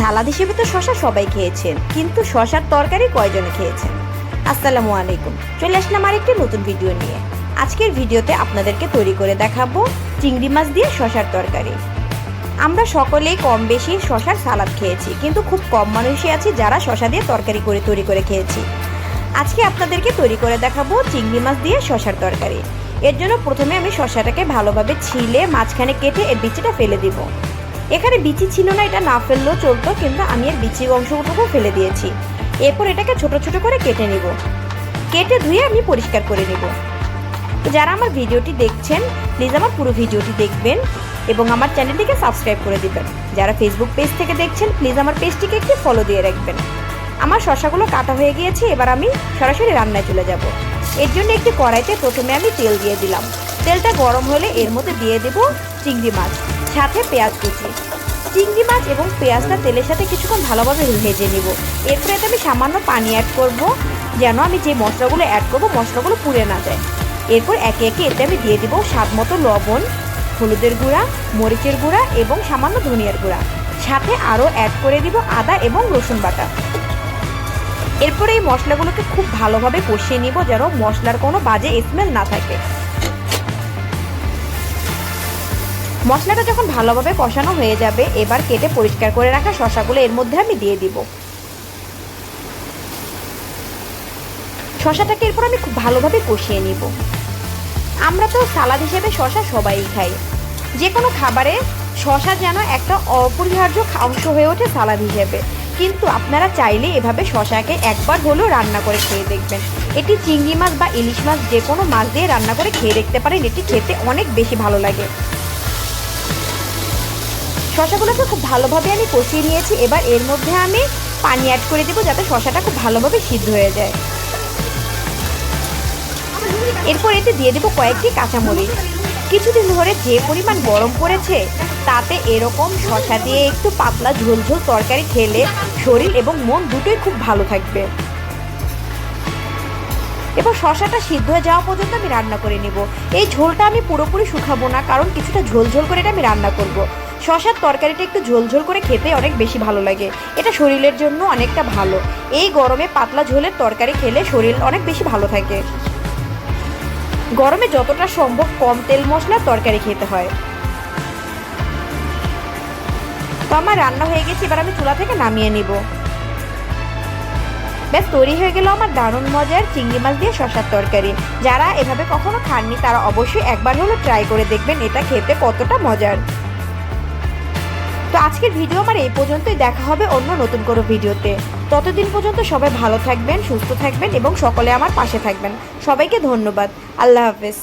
সালাদ হিসেবে তো শশা সবাই খেয়েছেন, কিন্তু শশার তরকারি কয়জনে খেয়েছেন? আসসালামু আলাইকুম, চলে আসলাম আরেকটি নতুন ভিডিও নিয়ে। আজকের ভিডিওতে আপনাদেরকে তৈরি করে দেখাবো চিংড়ি মাছ দিয়ে শশার তরকারি। আমরা সকলেই কম বেশি শশার সালাদ খেয়েছি, কিন্তু খুব কম মানুষই আছে যারা শশা দিয়ে তরকারি তৈরি করে খেয়েছি। আজকে আপনাদেরকে তৈরি করে দেখাবো চিংড়ি মাছ দিয়ে শশার তরকারি। এর জন্য প্রথমে আমি শশাটাকে ভালোভাবে ছিলে মাঝখানে কেটে এর বিচিটা ফেলে দিব। এখানে বিচি ছিল না, এটা না ফেললেও চলতো, কিন্তু আমি এর বিচি অংশটুকু ফেলে দিয়েছি। এরপর এটাকে ছোট ছোট করে কেটে নিব। কেটে ধুয়ে আমি পরিষ্কার করে নিব। তো যারা আমার ভিডিওটি দেখছেন প্লিজ আমার পুরো ভিডিওটি দেখবেন এবং আমার চ্যানেলটিকে সাবস্ক্রাইব করে দিবেন। যারা ফেসবুক পেজ থেকে দেখছেন প্লিজ আমার পেজটিকে একটু ফলো দিয়ে রাখবেন। আমার শশাগুলো কাটা হয়ে গিয়েছে, এবার আমি সরাসরি রান্নায় চলে যাব। এর জন্য একটি কড়াইতে প্রথমে আমি তেল দিয়ে দিলাম। তেলটা গরম হলে এর মধ্যে দিয়ে দেব চিংড়ি মাছ, সাথে পেঁয়াজ কুচি। চিংড়ি মাছ এবং পেঁয়াজটা তেলের সাথে কিছুক্ষণ ভালোভাবে ভেজে নিব। এরপরে আমি সামান্য পানি অ্যাড করব, যেন আমি যে মশলাগুলো অ্যাড করব মশলাগুলো পুড়ে না যায়। এরপর একে একে এতে আমি দিয়ে দিব স্বাদ মতো লবণ, হলুদের গুঁড়া, মরিচের গুঁড়া এবং সামান্য ধনিয়ার গুঁড়া। সাথে আরও অ্যাড করে দিব আদা এবং রসুন বাটা। এরপরে এই মশলাগুলোকে খুব ভালোভাবে কষিয়ে নিব, যেন মশলার কোনো বাজে স্মেল না থাকে। মশলাটা যখন ভালোভাবে কষানো হয়ে যাবে, এবার কেটে পরিষ্কার করে রাখা শশাগুলো এর মধ্যে আমি দিয়ে দিব। শশাটাকে এরপর আমি খুব ভালোভাবে কষিয়ে নিব। আমরা তো সালাদ হিসেবে শশা সবাই খাই। যে কোনো খাবারে শশা যেন একটা অপরিহার্য অংশ হয়ে ওঠে সালাদ হিসেবে। কিন্তু আপনারা চাইলে এভাবে শশাকে একবার হলেও রান্না করে খেয়ে দেখবেন। এটি চিংড়ি মাছ বা ইলিশ মাছ যে কোনো মাছ দিয়ে রান্না করে খেয়ে দেখতে পারেন, এটি খেতে অনেক বেশি ভালো লাগে। শশাগুলোকে খুব ভালোভাবে আমি কষিয়ে নিয়েছি। এবার এর মধ্যে আমি পানি অ্যাড করে দেবো, যাতে শশাটা খুব ভালোভাবে সিদ্ধ হয়ে যায়। এরপর এতে দিয়ে দেবো কয়েকটি কাঁচামরিচ। কিছুদিন ধরে যে পরিমাণ গরম পড়েছে, তাতে এরকম শশা দিয়ে একটু পাতলা ঝোলঝোল তরকারি খেলে শরীর এবং মন দুটোই খুব ভালো থাকবে। এবার শশাটা সিদ্ধ হয়ে যাওয়া পর্যন্ত আমি রান্না করে নেব। এই ঝোলটা আমি পুরোপুরি শুকাবো না, কারণ কিছুটা ঝোলঝোল করে এটা আমি রান্না করব। শশার তরকারিটা একটু ঝোলঝোল করে খেতে অনেক বেশি ভালো লাগে, এটা শরীরের জন্য অনেকটা ভালো। এই গরমে পাতলা ঝোলের তরকারি খেলে শরীর অনেক বেশি ভালো থাকে। গরমে যতটা সম্ভব কম তেল মশলার তরকারি খেতে হয়। তো আমার রান্না হয়ে গেছে, এবার আমি চুলা থেকে নামিয়ে নিব। ব্যাস তৈরি হয়ে গেল আমার দারুণ মজার চিংড়ি মাছ দিয়ে শশার তরকারি। যারা এভাবে কখনো খাননি তারা অবশ্যই একবার হলেও ট্রাই করে দেখবেন এটা খেতে কতটা মজার। তো আজকের ভিডিও আমার এই পর্যন্তই, দেখা হবে অন্য নতুন কোনো ভিডিওতে। ততদিন পর্যন্ত সবাই ভালো থাকবেন, সুস্থ থাকবেন এবং সকলে আমার পাশে থাকবেন। সবাইকে ধন্যবাদ। আল্লাহ হাফেজ।